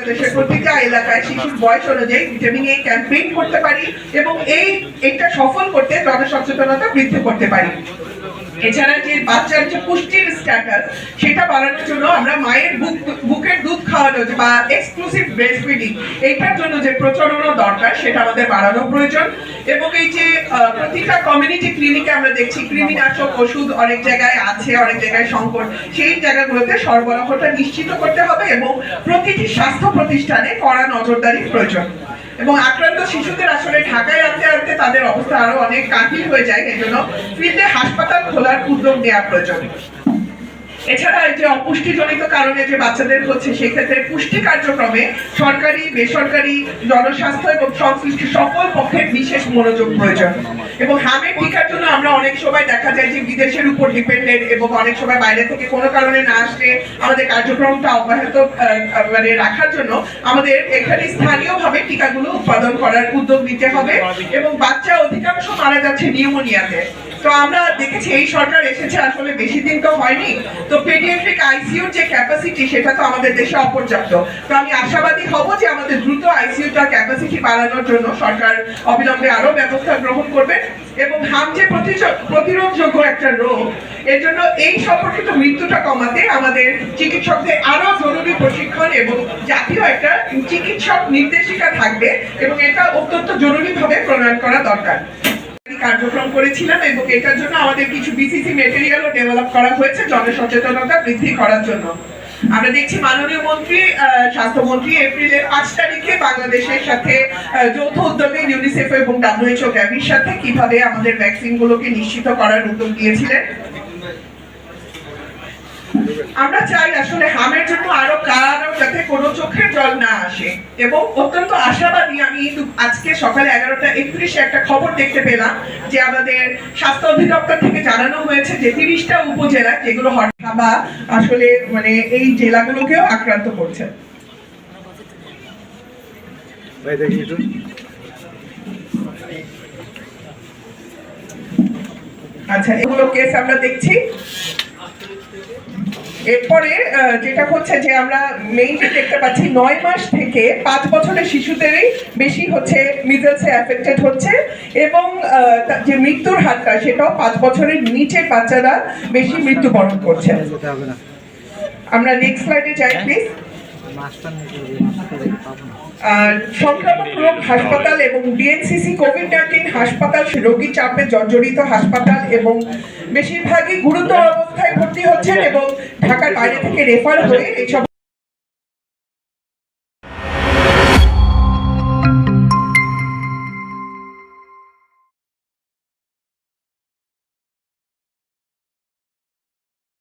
দেশের প্রতিটা এলাকায় শিশুর বয়স অনুযায়ী ভিটামিন এ ক্যাম্পেইন করতে পারি এবং এইটা সফল করতে জনসচেতনতা বৃদ্ধি করতে পারি। এছাড়া যে বাচ্চার যে পুষ্টির স্ট্যাটাস সেটা বাড়ানোর জন্য আমরা মায়ের বুকের দুধ খাওয়ানো বা এক্সক্লুসিভ ব্রেস্ট ফিডিং এইটার জন্য যে প্রচারণা দরকার সেটা আমাদের বাড়ানো প্রয়োজন। এবং এই যে প্রতিটা কমিউনিটি ক্লিনিকে আমরা দেখছি কৃমিনাশক ওষুধ অনেক জায়গায় আছে, অনেক জায়গায় সংকট, সেই জায়গাগুলোতে সরবরাহটা নিশ্চিত করতে হবে এবং প্রতিটি স্বাস্থ্য প্রতিষ্ঠানে কড়া নজরদারি প্রয়োজন। এবং আক্রান্ত শিশুদের আসলে ঢাকায় আনতে আনতে তাদের অবস্থা আরো অনেক কাঠিল হয়ে যায়, এই জন্য ফিল্ডে হাসপাতাল খোলার উদ্যোগ নেওয়া প্রয়োজন। এছাড়া এই যে অপুষ্টিজনিত কারণে যে বাচ্চাদের হচ্ছে সেক্ষেত্রে পুষ্টি কার্যক্রমে সরকারি বেসরকারি জনস্বাস্থ্য এবং সংশ্লিষ্ট সকল পক্ষের বিশেষ মনোযোগ প্রয়োজন। এবং হামের টিকার জন্য আমরা অনেক সময় দেখা যায় যে বিদেশের উপর ডিপেন্ডেন্ট এবং অনেক সময় বাইরে থেকে কোনো কারণে না আসলে আমাদের কার্যক্রমটা অব্যাহত রাখার জন্য আমাদের এখানে স্থানীয়ভাবে টিকাগুলো উৎপাদন করার উদ্যোগ নিতে হবে। এবং বাচ্চা অধিকাংশ মারা যাচ্ছে নিউমোনিয়াতে। তো আমরা দেখেছি এই সরকার এসেছে আসলে বেশি দিন তো হয়নি, তো পেডিয়াট্রিক আইসিইউর যে ক্যাপাসিটি সেটা তো আমাদের দেশে অপর্যাপ্ত। তো আমি আশাবাদী হব যে আমাদের দ্রুত আইসিইউটা ক্যাপাসিটি বাড়ানোর জন্য সরকার অবিলম্বে আরো ব্যবস্থা গ্রহণ করবে। এবং হাম যে প্রতিরোধযোগ্য একটা রোগ, এর জন্য এই সম্পর্কিত মৃত্যুটা কমাতে আমাদের চিকিৎসকদের আরো জরুরি প্রশিক্ষণ এবং জাতীয় একটা চিকিৎসক নির্দেশিকা থাকবে এবং এটা অত্যন্ত জরুরিভাবে প্রণয়ন করা দরকার। কার্যক্রম করেছিলাম এবং এটার জন্য আমাদের কিছু বিসিসি ম্যাটেরিয়ালও ডেভেলপ করা হয়েছে জনসচেতনতা বৃদ্ধি করার জন্য। আমরা দেখছি মাননীয় মন্ত্রী স্বাস্থ্যমন্ত্রী এপ্রিলের 5 তারিখে বাংলাদেশের সাথে যৌথ উদ্যোগে ইউনিসেফ এবং WHO গ্যাভির সাথে কিভাবে আমাদের ভ্যাকসিন গুলোকে নিশ্চিত করার উদ্যোগ দিয়েছিলেন। আমরা চাই আসলে হামের জন্য আরো কারো যাতে কোনো চোখের জল না আসে এবং অত্যন্ত আশাবাদী আমি আজকে সকালে 11:31 একটা খবর দেখতে পেলাম যে আমাদের স্বাস্থ্য অধিদপ্তর থেকে জানানো হয়েছে যে 30টা উপজেলা যেগুলো হঠাৎ আসলে মানে এই জেলাগুলোকেও আক্রান্ত করছে। আচ্ছা, এগুলো কেস আমরা দেখছি। এরপরে যেটা হচ্ছে যে আমরা মেইনলি দেখতে পাচ্ছি 9 মাস থেকে 5 বছরের শিশুদেরই বেশি হচ্ছে মিজেলসে অ্যাফেক্টেড হচ্ছে এবং যে মৃত্যুর হারটা সেটাও 5 বছরের নিচের বাচ্চারা বেশি মৃত্যুবরণ করছে। আমরা নেক্সট স্লাইডে যাই প্লিজ। সংক্রামক রোগ হাসপাতাল এবং ডিএনসিসি কোভিড-19 হাসপাতাল রোগী চাপে জর্জরিত হাসপাতাল এবং বেশিরভাগই গুরুতর অবস্থায় ভর্তি হচ্ছেন এবং ঢাকার বাইরে থেকে রেফার হয়ে এইসব